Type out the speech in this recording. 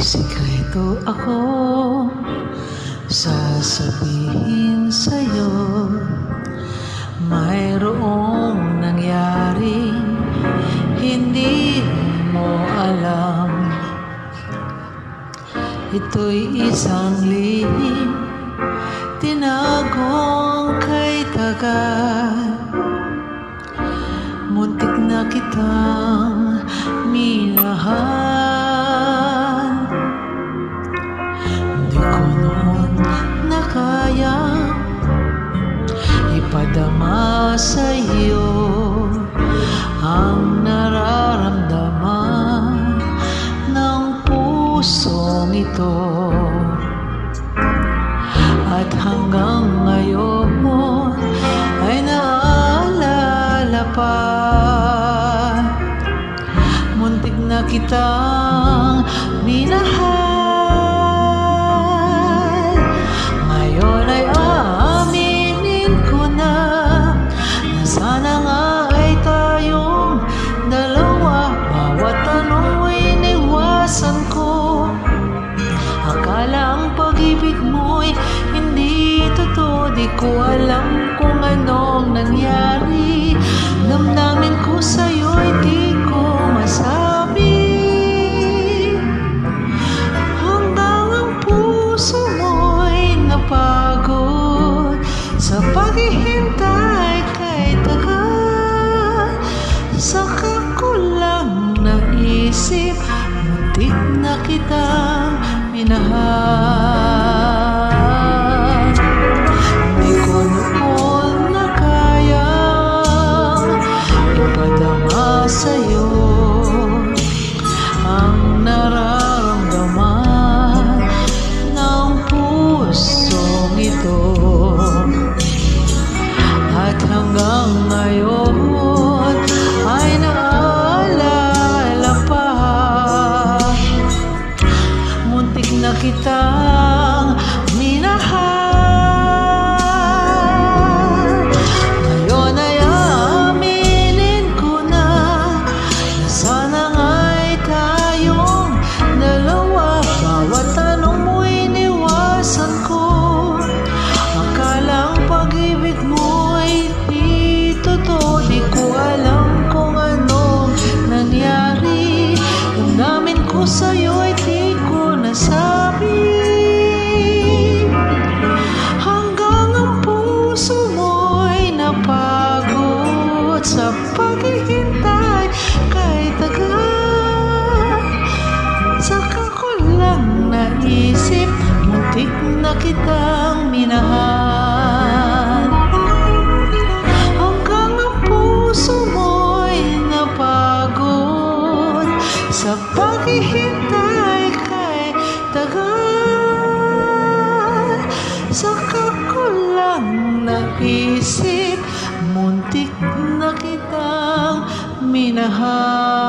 sikreto ako sasabihin sa'yo. Mayroong nangyari hindi mo alam. Ito'y isang lihim tinagong kay tagal. Muntik na kitang minahal. Di ko noon na kaya ipadama sa'yo ang nararamdaman ng pusong ito. At hanggang ngayon ay naalala pa. Muntik na kitang minahal. Ngayon ay aaminin ko na sana nga ay tayong dalawa. Bawat tanong ay iniwasan ko. Akala ang pag-ibig mo'y hindi totoo. Di ko alam kung anong nangyari. Damdamin ko sa'yo'y di ko masabi. Hanggang ang puso mo'y napagod sa paghihintay kay tagal. Saka ko lang naisip, muntik na kitang minahal. Di ko noon na kayang ipadama sa'yo ang nararamdaman ng pusong ito. At hanggang ngayon ay naalala pa. Muntik na kitang minahal. Ngayon ay aaminin ko na sana nga'y tayong dalawa. Bawat tanong mo'y iniwasan ko. Akala ang pag-ibig mo'y di totoo. Di ko alam kung anong nangyari. Damdamin ko sa'yo'y di ko nasabi. Hanggang ang puso mo'y napagod sa paghihintay kay tagal. Saka ko lang naisip, muntik na kitang minahal. Hanggang ang puso mo'y napagod sa paghihintay kay tagal. Saka ko lang naisip, muntik na kitang minahal.